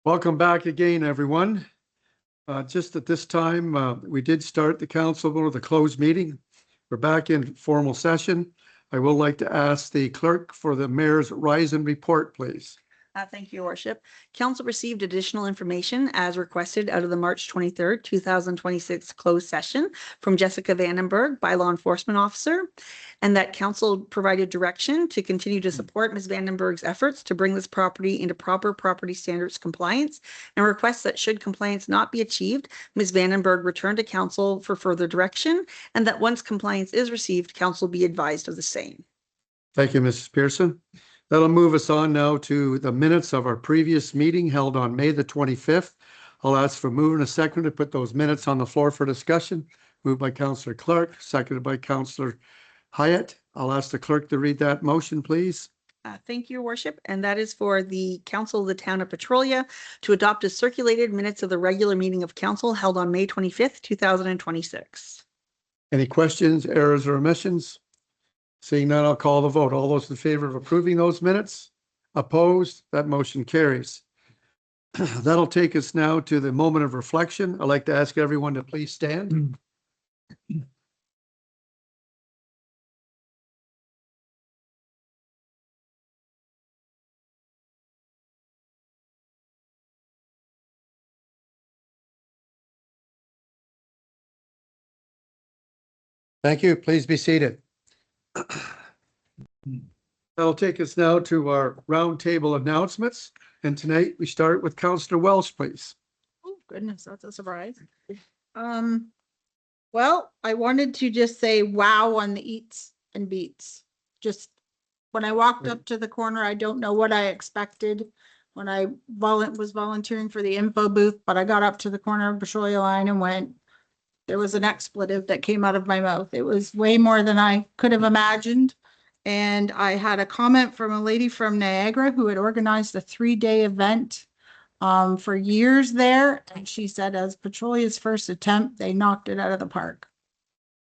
Welcome back again, everyone. Just at this time, we did start the council with a closed meeting. We're back in formal session. I would like to ask the clerk for the mayor's rise and report, please. Thank you, Your Worship. Council received additional information as requested out of the March 23rd, 2026 closed session from Jessica Vandenberg, bylaw enforcement officer, and that council provided direction to continue to support Ms. Vandenberg's efforts to bring this property into proper property standards compliance, and requests that should compliance not be achieved, Ms. Vandenberg return to council for further direction, and that once compliance is received, council be advised of the same. Thank you, Mrs. Pearson. That'll move us on now to the minutes of our previous meeting held on May the 25th. I'll ask for move and a second to put those minutes on the floor for discussion. Moved by Councillor Clark, seconded by Councillor Hyatt. I'll ask the clerk to read that motion, please. Thank you, Your Worship. And that is for the Council of the Town of Petrolia to adopt as circulated minutes of the regular meeting of council held on May 25th, 2026. Any questions, errors, or omissions? Seeing none, I'll call the vote. All those in favor of approving those minutes? Opposed? That motion carries. That'll take us now to the moment of reflection. I'd like to ask everyone to please stand. Thank you. Please be seated. That'll take us now to our roundtable announcements. And tonight we start with Councillor Welsh, please. Oh, goodness, that's a surprise. Well, I wanted to just say wow on the eats and beats. Just when I walked up to the corner, I don't know what I expected when I was volunteering for the info booth, but I got up to the corner of Petrolia line and went, there was an expletive that came out of my mouth. It was way more than I could have imagined. And I had a comment from a lady from Niagara who had organized a 3-day event for years there. And she said, as Petrolia's first attempt, they knocked it out of the park.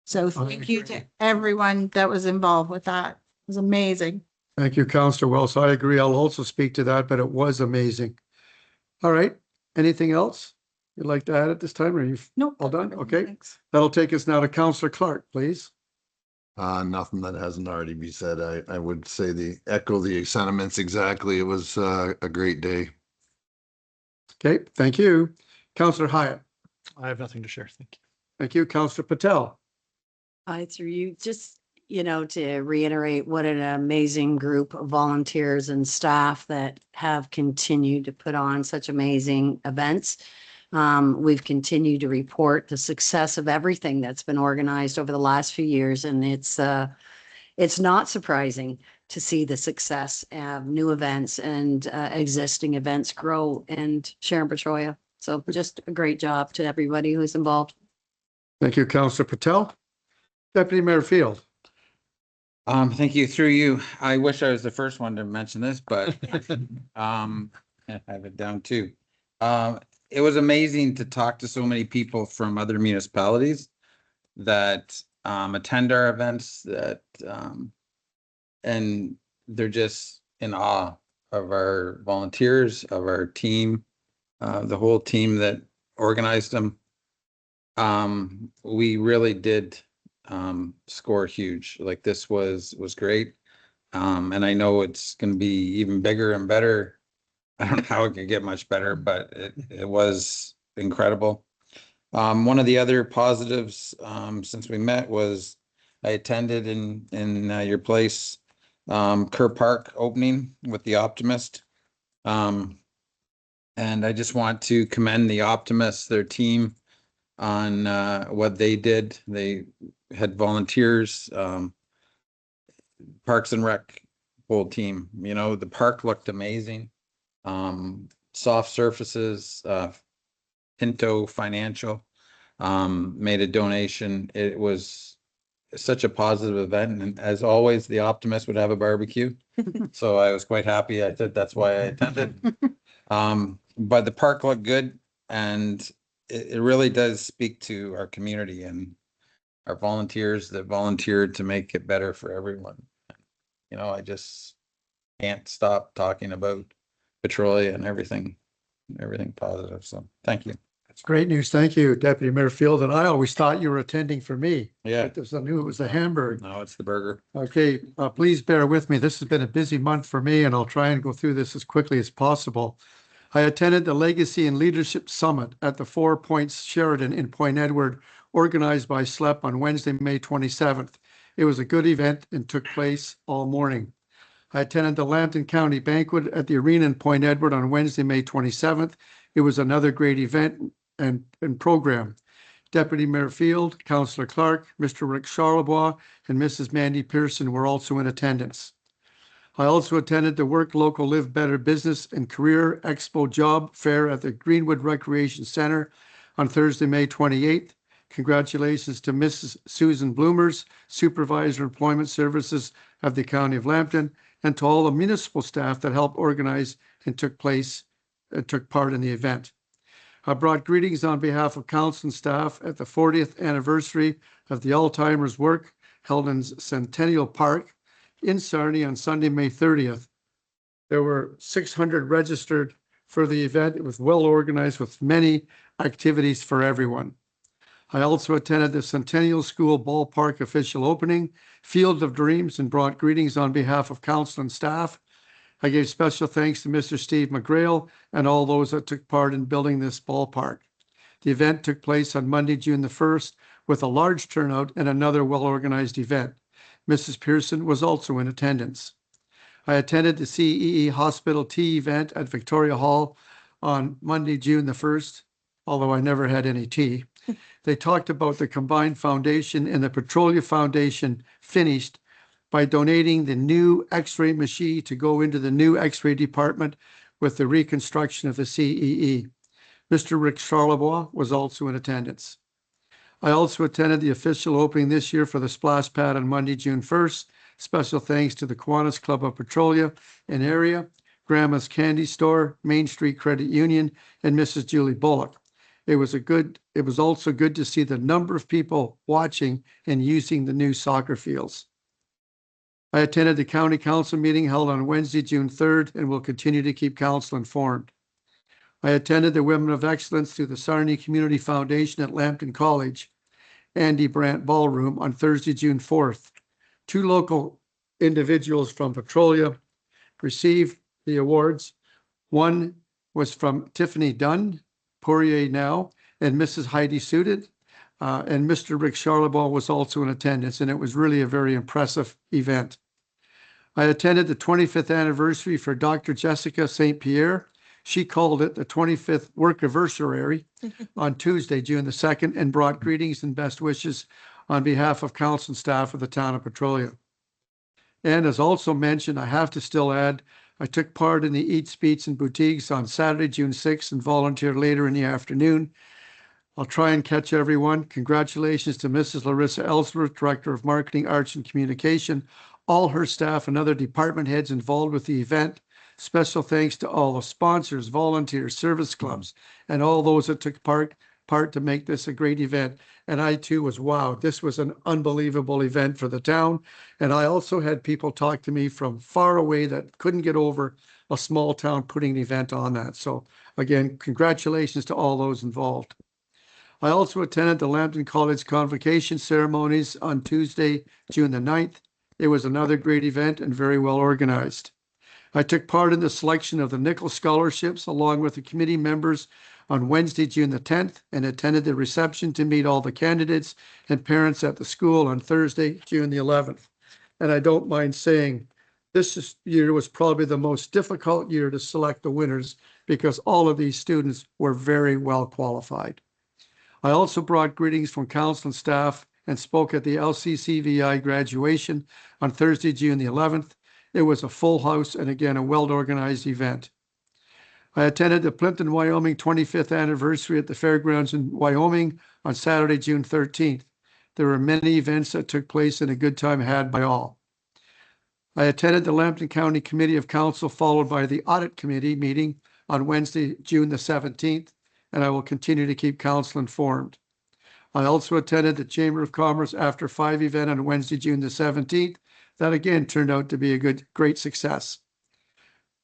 So thank you to everyone that was involved with that. It was amazing. Thank you, Councillor Welsh. I agree. I'll also speak to that, but it was amazing. All right. Anything else you'd like to add at this time? Or are you all done? Okay. Thanks. That'll take us now to Councillor Clark, please. Nothing that hasn't already been said. I would say echo the sentiments exactly. It was a great day. Okay, thank you. Councillor Hyatt. I have nothing to share. Thank you. Thank you. Councillor Patel. Through you, just, to reiterate what an amazing group of volunteers and staff that have continued to put on such amazing events. We've continued to report the success of everything that's been organized over the last few years. And it's not surprising to see the success of new events and existing events grow and share in Petrolia. So just a great job to everybody who's involved. Thank you, Councillor Patel. Deputy Mayor Field. Thank you. Through you, I wish I was the first one to mention this, but I have it down too. It was amazing to talk to so many people from other municipalities that attend our events, and they're just in awe of our volunteers, of our team, the whole team that organized them. We really did score huge. Like, this was great. And I know it's going to be even bigger and better. I don't know how it could get much better, but it was incredible. One of the other positives since we met was I attended in your place Kerr Park opening with the Optimist. And I just want to commend the Optimists, their team, on what they did. They had volunteers, Parks and Rec whole team. The park looked amazing. Soft surfaces, Pinto Financial made a donation. It was such a positive event, and as always, the Optimist would have a barbecue. So I was quite happy. I said that's why I attended. But the park looked good, and it really does speak to our community and our volunteers that volunteered to make it better for everyone. I just can't stop talking about Petrolia and everything everything positive. So thank you. That's great news. Thank you, Deputy Mayor Field. And I always thought you were attending for me. Yeah. But I knew it was the Hamburg. No, it's the burger. Okay, please bear with me. This has been a busy month for me, and I'll try and go through this as quickly as possible. I attended the Legacy and Leadership Summit at the Four Points Sheridan in Point Edward, organized by SLEP on Wednesday, May 27th. It was a good event and took place all morning. I attended the Lambton County Banquet at the Arena in Point Edward on Wednesday, May 27th. It was another great event and program. Deputy Mayor Field, Councillor Clark, Mr. Rick Charlebois, and Mrs. Mandy Pearson were also in attendance. I also attended the Work Local Live Better Business and Career Expo Job Fair at the Greenwood Recreation Center on Thursday, May 28th. Congratulations to Mrs. Susan Bloomers, Supervisor Employment Services of the County of Lambton, and to all the municipal staff that helped organize and took part in the event. I brought greetings on behalf of council and staff at the 40th anniversary of the Alzheimer's Work held in Centennial Park in Sarnia on Sunday, May 30th. There were 600 registered for the event. It was well organized with many activities for everyone. I also attended the Centennial School Ballpark official opening, Field of Dreams, and brought greetings on behalf of council and staff. I gave special thanks to Mr. Steve McGrail and all those that took part in building this ballpark. The event took place on Monday, June the 1st, with a large turnout and another well-organized event. Mrs. Pearson was also in attendance. I attended the CEE Hospital Tea event at Victoria Hall on Monday, June the 1st, although I never had any tea. They talked about the combined foundation and the Petrolia Foundation finished by donating the new X-ray machine to go into the new X-ray department with the reconstruction of the CEE. Mr. Rick Charlebois was also in attendance. I also attended the official opening this year for the splash pad on Monday, June 1st. Special thanks to the Kiwanis Club of Petrolia and area, Grandma's Candy Store, Main Street Credit Union, and Mrs. Julie Bullock. It was also good to see the number of people watching and using the new soccer fields. I attended the county council meeting held on Wednesday, June 3rd, and will continue to keep council informed. I attended the Women of Excellence through the Sarnia Community Foundation at Lambton College, Andy Brandt Ballroom on Thursday, June 4th. 2 local individuals from Petrolia received the awards. One was from Tiffany Dunn, Poirier Now, and Mrs. Heidi Suited. And Mr. Rick Charlebois was also in attendance, and it was really a very impressive event. I attended the 25th anniversary for Dr. Jessica St. Pierre. She called it the 25th Workiversary on Tuesday, June the 2nd, and brought greetings and best wishes on behalf of council and staff of the town of Petrolia. And as also mentioned, I have to still add, I took part in the Eats, Beats, and Boutiques on Saturday, June 6th, and volunteered later in the afternoon. I'll try and catch everyone. Congratulations to Mrs. Larissa Ellsworth, Director of Marketing, Arts, and Communication, all her staff and other department heads involved with the event. Special thanks to all the sponsors, volunteers, service clubs, and all those that took part to make this a great event. And I too was wowed. This was an unbelievable event for the town. And I also had people talk to me from far away that couldn't get over a small town putting an event on that. So again, congratulations to all those involved. I also attended the Lambton College Convocation ceremonies on Tuesday, June the 9th. It was another great event and very well organized. I took part in the selection of the Nickel Scholarships along with the committee members on Wednesday, June the 10th, and attended the reception to meet all the candidates and parents at the school on Thursday, June the 11th. And I don't mind saying this year was probably the most difficult year to select the winners because all of these students were very well qualified. I also brought greetings from council and staff and spoke at the LCCVI graduation on Thursday, June the 11th. It was a full house and again, a well-organized event. I attended the Plimpton, Wyoming 25th anniversary at the fairgrounds in Wyoming on Saturday, June 13th. There were many events that took place and a good time had by all. I attended the Lambton County Committee of Council followed by the Audit Committee meeting on Wednesday, June the 17th, and I will continue to keep council informed. I also attended the Chamber of Commerce After 5 event on Wednesday, June the 17th. That again turned out to be a great success.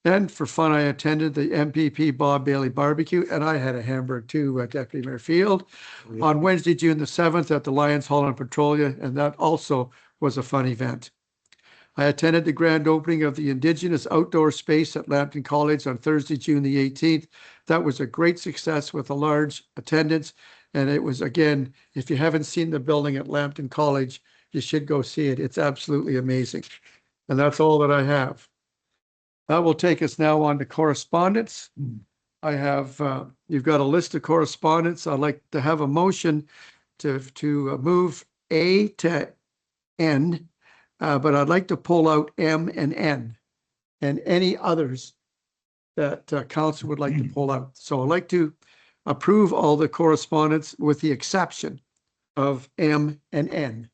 And for fun, I attended the MPP Bob Bailey Barbecue, and I had a hamburger too, Deputy Mayor Field, on Wednesday, June the 7th at the Lions Hall in Petrolia, and that also was a fun event. I attended the grand opening of the Indigenous outdoor space at Lambton College on Thursday, June the 18th. That was a great success with a large attendance. And it was, again, if you haven't seen the building at Lambton College, you should go see it. It's absolutely amazing. And that's all that I have. That will take us now on to correspondence. I have, you've got a list of correspondence. I'd like to have a motion to move A to N, but I'd like to pull out M and N and any others that council would like to pull out. So I'd like to approve all the correspondence with the exception of M and N.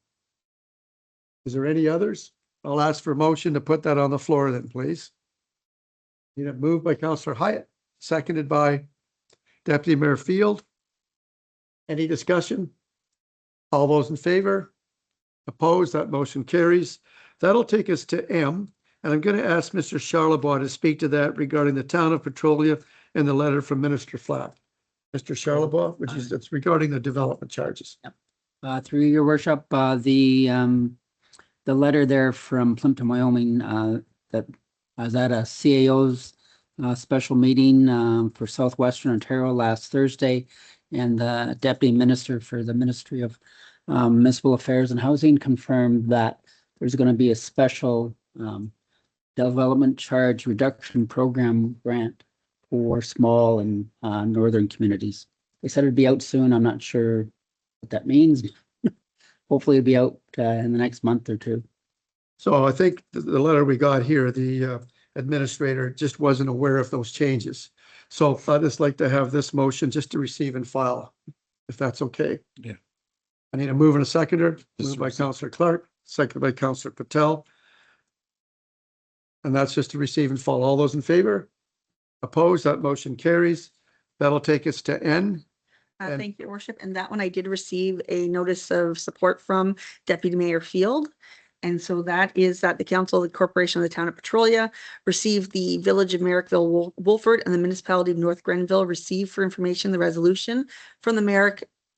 Is there any others? I'll ask for a motion to put that on the floor then, please. You know, moved by Councillor Hyatt, seconded by Deputy Mayor Field. Any discussion? All those in favor? Opposed? That motion carries. That'll take us to M, and I'm going to ask Mr. Charlebois to speak to that regarding the town of Petrolia and the letter from Minister Flack. Mr. Charlebois, which is it's regarding the development charges. Through your worship, the letter there from Plimpton, Wyoming, that I was at a CAO's special meeting for Southwestern Ontario last Thursday, and the Deputy Minister for the Ministry of Municipal Affairs and Housing confirmed that there's going to be a special development charge reduction program grant for small and northern communities. They said it'd be out soon. I'm not sure what that means. Hopefully it'll be out in the next month or two. So I think the letter we got here, the administrator just wasn't aware of those changes. So I'd just like to have this motion just to receive and file, if that's okay. Yeah. I need a move and a seconder. Just Moved by receive. Councillor Clark, seconded by Councillor Patel. And that's just to receive and file. All those in favor? Opposed? That motion carries. That'll take us to N. And- Thank you, Your Worship. And that one, I did receive a notice of support from Deputy Mayor Field. And so that is that the Council of the Corporation of the Town of Petrolia received the Village of Merrickville Wolford and the Municipality of North Grenville received for information the resolution from the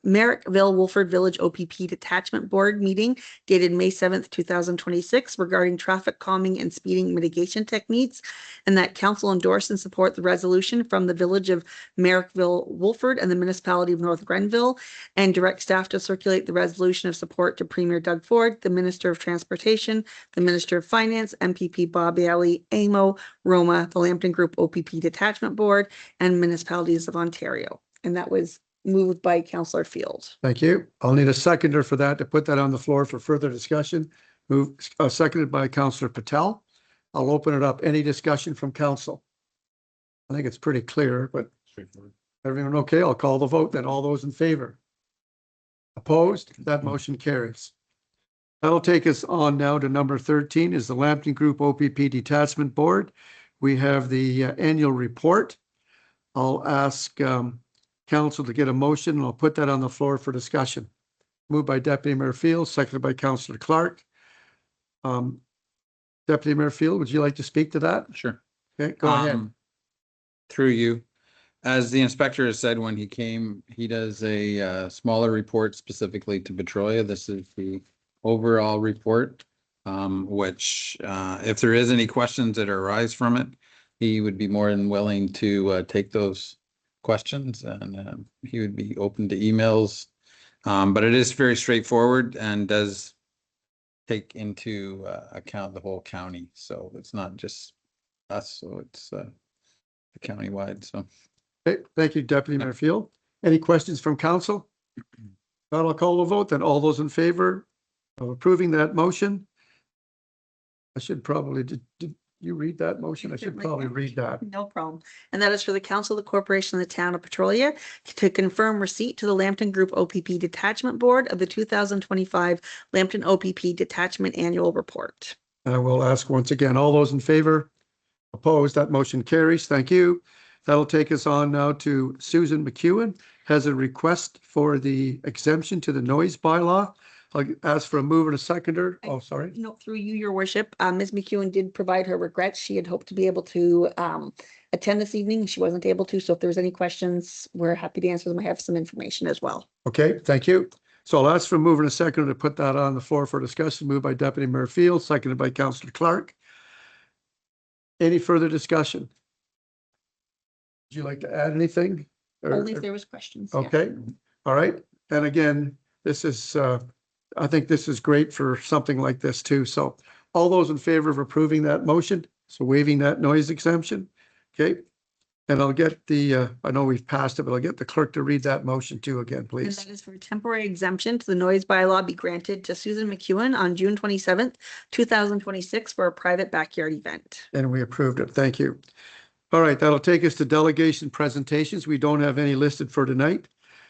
Merrickville Wolford Village OPP Detachment Board meeting dated May 7th, 2026 regarding traffic calming and speeding mitigation techniques, and that council endorse and support the resolution from the Village of Merrickville Wolford and the Municipality of North Grenville, and direct staff to circulate the resolution of support to Premier Doug Ford, the Minister of Transportation, the Minister of Finance, MPP Bob Bailey, AMO, Roma, the Lambton Group OPP Detachment Board, and Municipalities of Ontario. And that was moved by Councillor Field. Thank you. I'll need a seconder for that to put that on the floor for further discussion. Seconded by Councillor Patel. I'll open it up. Any discussion from council? I think it's pretty clear, but Straightforward. everyone okay? I'll call the vote then. All those in favor? Opposed? That motion carries. That'll take us on now to number 13 is the Lambton Group OPP Detachment Board. We have the annual report. I'll ask council to get a motion, and I'll put that on the floor for discussion. Moved by Deputy Mayor Field, seconded by Councillor Clark. Deputy Mayor Field, would you like to speak to that? Sure. Okay, go ahead. Through you, as the inspector has said, when he came, he does a smaller report specifically to Petrolia. This is the overall report, which if there is any questions that arise from it, he would be more than willing to take those questions, and he would be open to emails. But it is very straightforward and does take into account the whole county. So it's not just us, so it's countywide. So Okay, thank you, Deputy Mayor Field. Any questions from council? Not, I'll call the vote then. All those in favor of approving that motion? I should probably, did you read that motion? I should Certainly probably can. read that. No problem. And that is for the Council of the Corporation of the Town of Petrolia to confirm receipt to the Lambton Group OPP Detachment Board of the 2025 Lambton OPP Detachment Annual Report. I will ask once again, all those in favor? Opposed? That motion carries. Thank you. That'll take us on now to Susan McEwen has a request for the exemption to the noise bylaw. I'll ask for a mover and a seconder. Oh, sorry. No, through you, your worship. Ms. McEwen did provide her regrets. She had hoped to be able to attend this evening. She wasn't able to. So if there's any questions, we're happy to answer them. I have some information as well. Okay, thank you. So I'll ask for a mover and a seconder to put that on the floor for discussion. Moved by Deputy Mayor Fields, seconded by Councillor Clark. Any further discussion? Would you like to add anything? Only if there was questions. yeah. Okay, all right. And again, this is, I think this is great for something like this too. So all those in favor of approving that motion, so waiving that noise exemption, okay? And I'll get the, I know we've passed it, but I'll get the clerk to read that motion too again, And please. that is for temporary exemption to the noise bylaw be granted to Susan McEwen on June 27th, 2026 for a private backyard event. And we approved it. Thank you. All right, that'll take us to delegation presentations. We don't have any listed for tonight.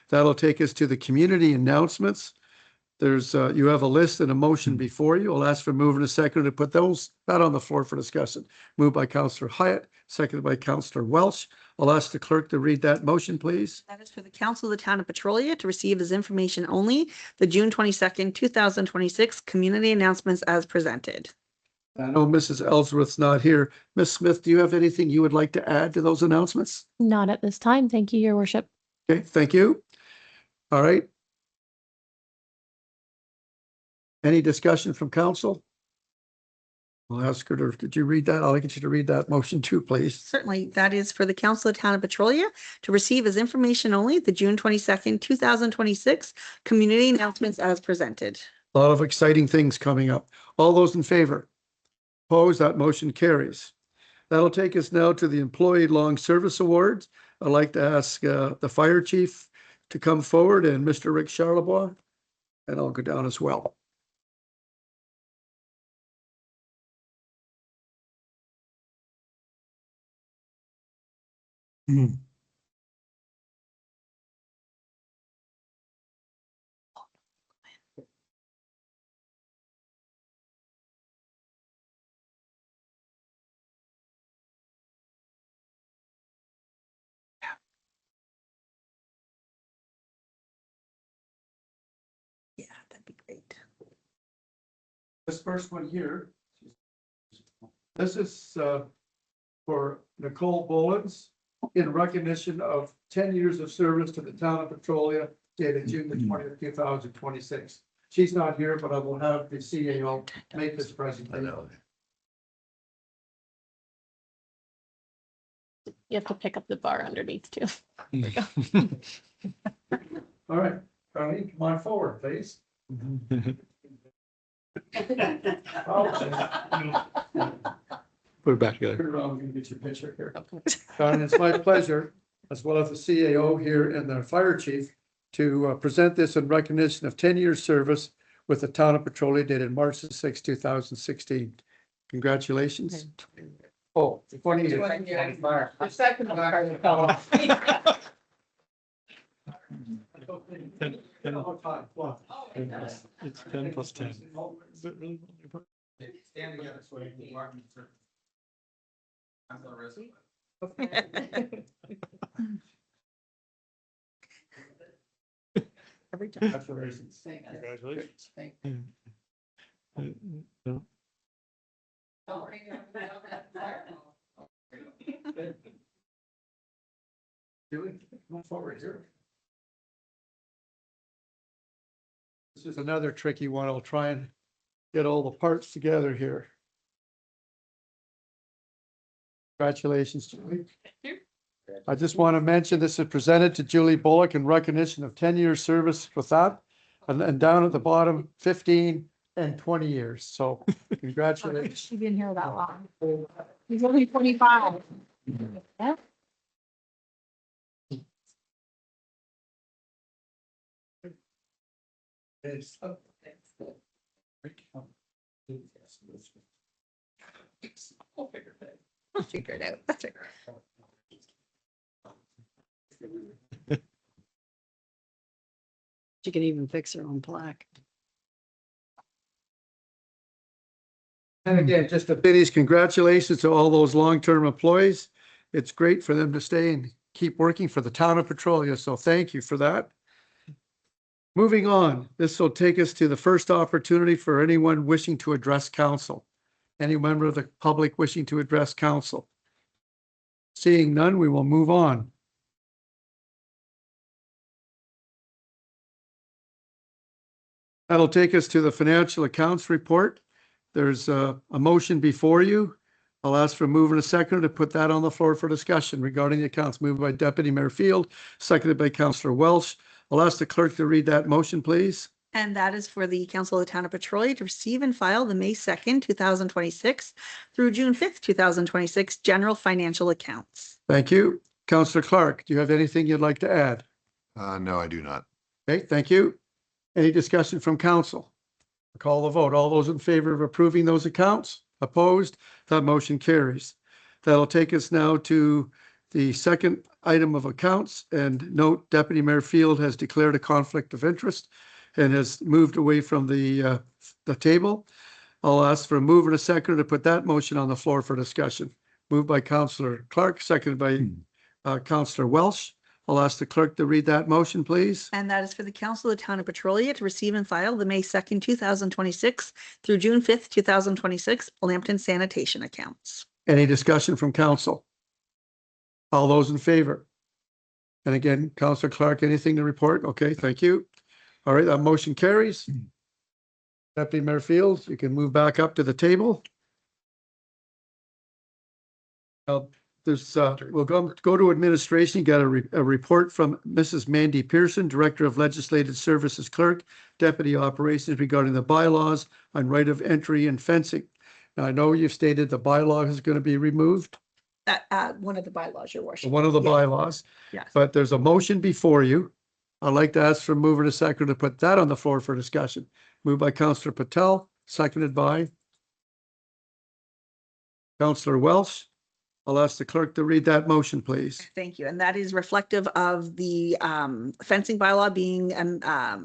That'll take us to the community announcements. There's, you have a list and a motion before you. I'll ask for mover and a seconder to put that on the floor for discussion. Moved by Councillor Hyatt, seconded by Councillor Welsh. I'll ask the clerk to read that motion, please. That is for the Council of the Town of Petrolia to receive as information only the June 22nd, 2026 community announcements as presented. I know Mrs. Ellsworth's not here. Ms. Smith, do you have anything you would like to add to those announcements? Not at this time. Thank you, your worship. Okay, thank you. All right. Any discussion from council? I'll ask her to, did you read that? I'll get you to read that motion too, please. Certainly, that is for the Council of the Town of Petrolia to receive as information only the June 22nd, 2026 community announcements as presented. A lot of exciting things coming up. All those in favor? Opposed? That motion carries. That'll take us now to the Employee Long Service Awards. I'd like to ask the fire chief to come forward and Mr. Rick Charlebois, and I'll go down as well. Yeah, that'd be great. This first one here, this is for Nicole Bolins in recognition of 10 years of service to the town of Petrolia, dated June the 20th, 2026. She's not here, but I will have the CAO make this I presentation. know. You have to pick up the bar underneath too. All right, Carly, come on forward, please. Put it back together. Turn around, we're gonna get your picture here. Carly, it's my pleasure, as well as the CAO here and the fire chief, to present this in recognition of 10 years service with the town of Petrolia dated March the 6th, 2016. Congratulations. Oh, 20 years. The second one fell off. It's 10 plus 10. Is it really? Stand together so you can mark it. Every time. Congratulations. Congratulations. Julie, come forward here. This is another tricky one. I'll try and get all the parts together here. Congratulations, Julie. I just want to mention this is presented to Julie Bullock in recognition of 10 years service with that. And down at the bottom, 15 and 20 years. So congratulations. She's been here that long. He's only 25. Yeah. I'll figure it out. That's right. She can even fix her own plaque. And again, just to finish, congratulations to all those long-term employees. It's great for them to stay and keep working for the town of Petrolia. So thank you for that. Moving on, this will take us to the first opportunity for anyone wishing to address council. Any member of the public wishing to address council? Seeing none, we will move on. That'll take us to the financial accounts report. There's a motion before you. I'll ask for a move and a second to put that on the floor for discussion regarding the accounts. Moved by Deputy Mayor Field, seconded by Councillor Welsh. I'll ask the clerk to read that motion, please. And that is for the Council of the Town of Petrolia to receive and file the May 2nd, 2026 through June 5th, 2026 general financial accounts. Thank you. Councillor Clark, do you have anything you'd like to add? No, I do not. Okay, thank you. Any discussion from council? I'll call the vote. All those in favor of approving those accounts? Opposed? That motion carries. That'll take us now to the second item of accounts, and note Deputy Mayor Field has declared a conflict of interest and has moved away from the table. I'll ask for a move and a second to put that motion on the floor for discussion. Moved by Councillor Clark, seconded by Councillor Welsh. I'll ask the clerk to read that motion, please. And that is for the Council of the Town of Petrolia to receive and file the May 2nd, 2026 through June 5th, 2026 Lambton sanitation accounts. Any discussion from council? All those in favor? And again, Councillor Clark, anything to report? Okay, thank you. All right, that motion carries. Deputy Mayor Fields, you can move back up to the table. We'll go to administration. You got a report from Mrs. Mandy Pearson, Director of Legislative Services Clerk, Deputy Operations regarding the bylaws on right of entry and fencing. Now, I know you've stated the bylaw is going to be removed, One of the bylaws, Your Worship. one of the Yes. bylaws, Yes. but there's a motion before you. I'd like to ask for a mover and a second to put that on the floor for discussion. Moved by Councillor Patel, seconded by Councillor Welsh. I'll ask the clerk to read that motion, please. Thank you. And that is reflective of the fencing bylaw being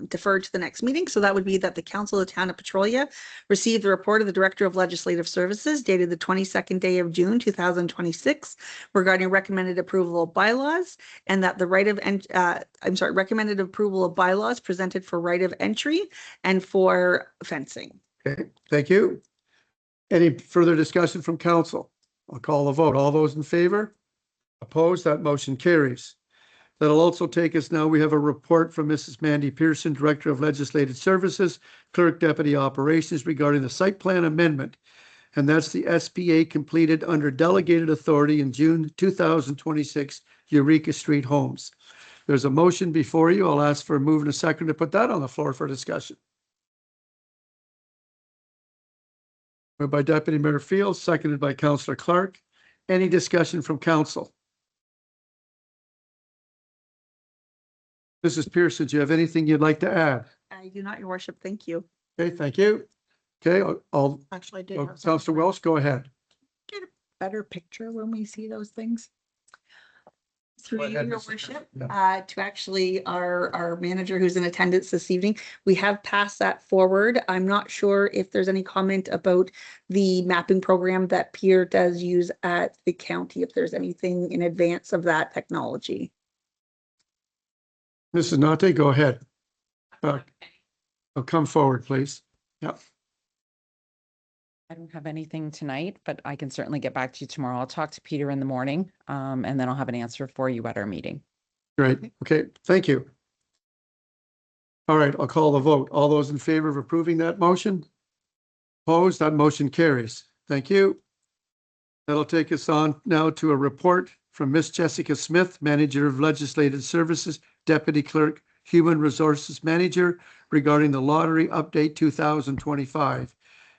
deferred to the next meeting. So that would be that the Council of the Town of Petrolia received the report of the Director of Legislative Services dated the 22nd day of June, 2026 regarding recommended approval of bylaws, and that the recommended approval of bylaws presented for right of entry and for fencing. Okay, thank you. Any further discussion from council? I'll call the vote. All those in favor? Opposed? That motion carries. That'll also take us now. We have a report from Mrs. Mandy Pearson, Director of Legislative Services, Clerk Deputy Operations regarding the site plan amendment. And that's the SPA completed under delegated authority in June 2026, Eureka Street Homes. There's a motion before you. I'll ask for a move and a second to put that on the floor for discussion. Moved by Deputy Mayor Fields, seconded by Councillor Clark. Any discussion from council? Mrs. Pearson, do you have anything you'd like to add? I do not, Your Worship. Thank you. Okay, thank you. Okay, I'll Actually, I did. have something Councillor for you. Welsh, go ahead. Get a better picture when we see those things. Through Go you, ahead, Your Mrs. Worship, Yeah. to actually our manager who's in attendance this evening. We have passed that forward. I'm not sure if there's any comment about the mapping program that Pierre does use at the county, if there's anything in advance of that technology. Mrs. Nate, go ahead. Come forward, please. Yep. I don't have anything tonight, but I can certainly get back to you tomorrow. I'll talk to Peter in the morning, and then I'll have an answer for you at our meeting. Great. Okay, thank you. All right, I'll call the vote. All those in favor of approving that motion? Opposed? That motion carries. Thank you. That'll take us on now to a report from Miss Jessica Smith, Manager of Legislative Services, Deputy Clerk, Human Resources Manager, regarding the Lottery Update 2025.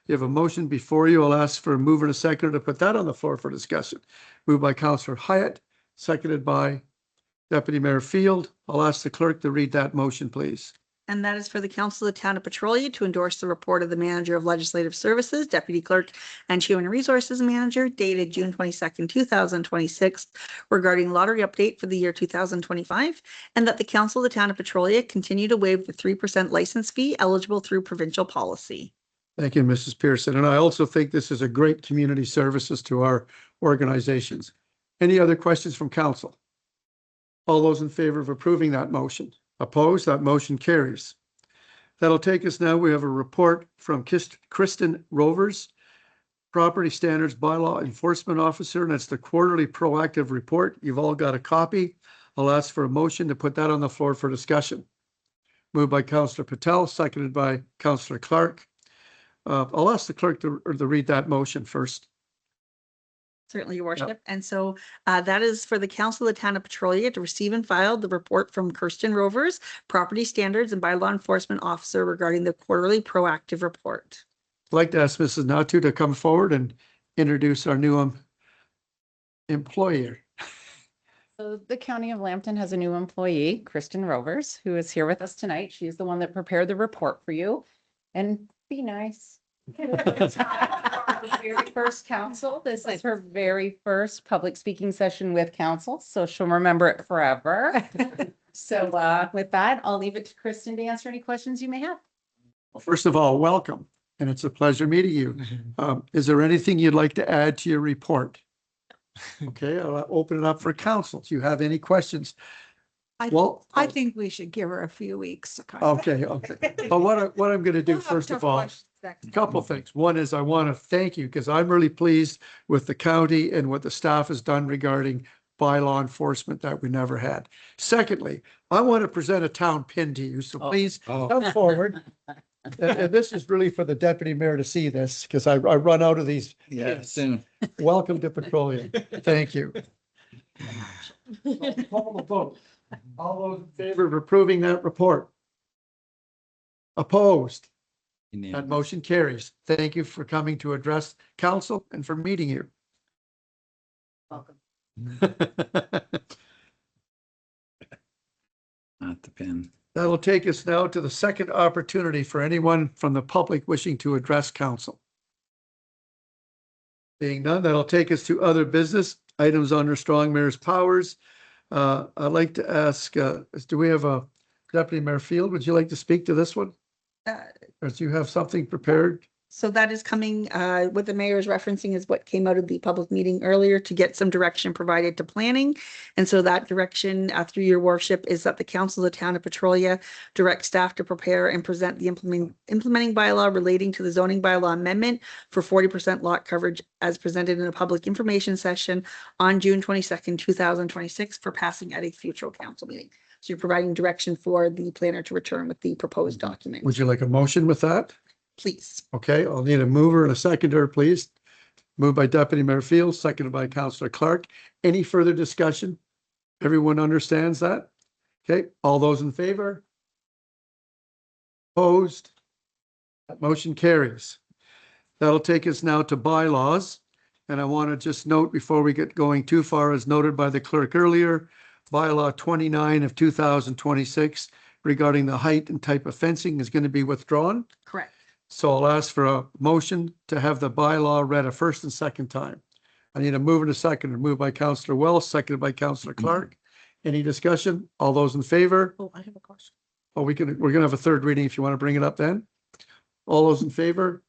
You have a motion before you. I'll ask for a mover and a seconder to put that on the floor for discussion. Moved by Councillor Hyatt, seconded by Deputy Mayor Field. I'll ask the clerk to read that motion, please. And that is for the Council of the Town of Petrolia to endorse the report of the Manager of Legislative Services, Deputy Clerk and Human Resources Manager dated June 22nd, 2026 regarding lottery update for the year 2025, and that the Council of the Town of Petrolia continue to waive the 3% license fee eligible through provincial policy. Thank you, Mrs. Pearson. And I also think this is a great community services to our organizations. Any other questions from council? All those in favor of approving that motion? Opposed? That motion carries. That'll take us now. We have a report from Kristen Rovers, Property Standards Bylaw Enforcement Officer, and it's the quarterly proactive report. You've all got a copy. I'll ask for a motion to put that on the floor for discussion. Moved by Councillor Patel, seconded by Councillor Clark. I'll ask the clerk to read that motion first. Certainly, Your Worship. And so that is for the Council of the Town of Petrolia to receive and file the report from Kirsten Rovers, Property Standards and Bylaw Enforcement Officer regarding the quarterly proactive report. I'd like to ask Mrs. Natu to come forward and introduce our new employee. So the County of Lambton has a new employee, Kristen Rovers, who is here with us tonight. She's the one that prepared the report for you. And be nice. Very first council. This is her very first public speaking session with council, so she'll remember it forever. So with that, I'll leave it to Kristen to answer any questions you may have. First of all, welcome, and it's a pleasure meeting you. Is there anything you'd like to add to your report? Okay, I'll open it up for council. Do you have any questions? Well, I think we should give her a few weeks to kind of. okay. But what I'm going to do first of all, a couple of things. One is I want to thank you because I'm really pleased with the county and what the staff has done regarding bylaw enforcement that we never had. Secondly, I want to present a town pin to you, so please come forward. And this is really for the deputy mayor to see this because I run out of these. Yeah, soon. Welcome to Petrolia. Thank you. Call the vote. All those in favor of approving that report? Opposed? That motion carries. Thank you for coming to address council and for meeting you. Welcome. Not the pin. That'll take us now to the second opportunity for anyone from the public wishing to address council. Being none, that'll take us to other business items under strong mayor's powers. I'd like to ask, do we have a Deputy Mayor Field? Would you like to speak to this one? Or do you have something prepared? So that is coming, what the mayor is referencing is what came out of the public meeting earlier to get some direction provided to planning. And so that direction, through your worship, is that the Council of the Town of Petrolia direct staff to prepare and present the implementing bylaw relating to the zoning bylaw amendment for 40% lot coverage as presented in a public information session on June 22nd, 2026 for passing at a future council meeting. So you're providing direction for the planner to return with the proposed document. Would you like a motion with that? Please. Okay, I'll need a mover and a seconder, please. Moved by Deputy Mayor Field, seconded by Councillor Clark. Any further discussion? Everyone understands that? Okay, all those in favor? Opposed? That motion carries. That'll take us now to bylaws. And I want to just note before we get going too far, as noted by the clerk earlier, bylaw 29 of 2026 regarding the height and type of fencing is going to be withdrawn. Correct. So I'll ask for a motion to have the bylaw read a first and second time. I need a mover and a seconder. Moved by Councillor Wells, seconded by Councillor Clark. Any discussion? All those in favor? Oh, I have a question. Oh, we're gonna have a third reading if you want to bring it up then. All those in favor?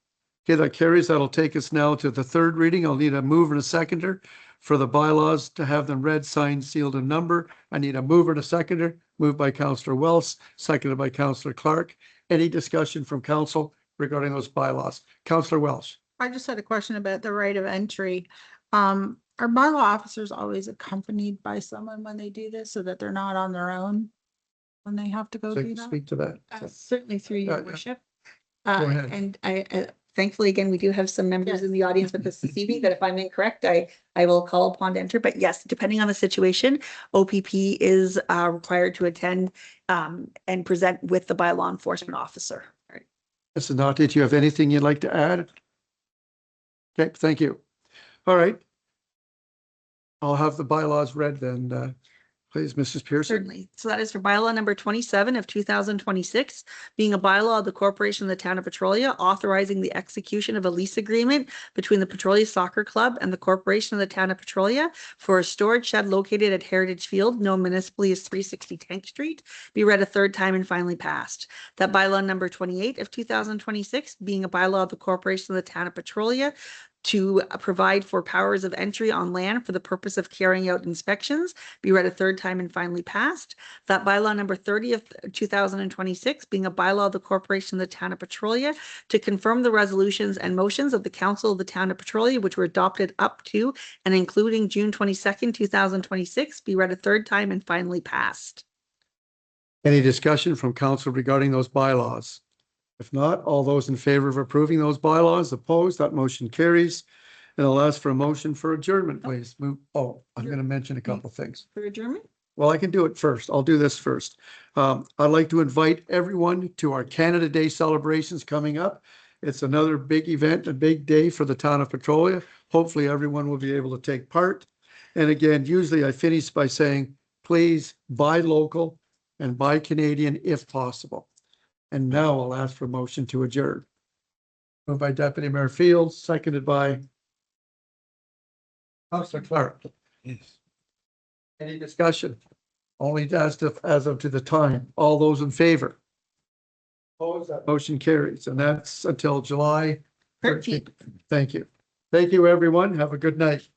Okay, that carries. That'll take us now to the third reading. I'll need a mover and a seconder for the bylaws to have them read, signed, sealed, and numbered. I need a mover and a seconder. Moved by Councillor Wells, seconded by Councillor Clark. Any discussion from council regarding those bylaws? Councillor Welsh. I just had a question about the right of entry. Are bylaw officers always accompanied by someone when they do this so that they're not on their own when they have to go do that? Speak to that. Certainly through your Yeah. worship. Go ahead. And I thankfully, again, we do have some members in the audience with us this evening that if I'm incorrect, I will call upon to enter. But yes, depending on the situation, OPP is required to attend and present with the bylaw enforcement officer. All right. Mr. Nati, do you have anything you'd like to add? Okay, thank you. All right. I'll have the bylaws read then. Please, Mrs. Pearson. Certainly. So that is for bylaw number 27 of 2026, being a bylaw of the Corporation of the Town of Petrolia, authorizing the execution of a lease agreement between the Petrolia Soccer Club and the Corporation of the Town of Petrolia for a storage shed located at Heritage Field, known municipally as 360 Tank Street, be read a third time and finally passed. That bylaw number 28 of 2026, being a bylaw of the Corporation of the Town of Petrolia, to provide for powers of entry on land for the purpose of carrying out inspections be read a third time and finally passed. That bylaw number 30 of 2026 being a bylaw of the corporation of the town of Petrolia to confirm the resolutions and motions of the council of the town of Petrolia, which were adopted up to and including June 22nd, 2026, be read a third time and finally passed. Any discussion from council regarding those bylaws? If not, all those in favor of approving those bylaws, opposed, that motion carries. And I'll ask for a motion for adjournment, please. I'm going to mention a couple of things. For adjournment? Well, I can do it first. I'll do this first. I'd like to invite everyone to our Canada Day celebrations coming up. It's another big event, a big day for the town of Petrolia. Hopefully everyone will be able to take part. And again, usually I finish by saying, please buy local and buy Canadian if possible. And now I'll ask for a motion to adjourn. Moved by Deputy Mayor Fields, seconded by Councilor Clark. Yes. Any discussion? Only as of to the time. All those in favor? Opposed, that motion carries, and that's until July 13th. Thank you. Thank you, everyone. Have a good night.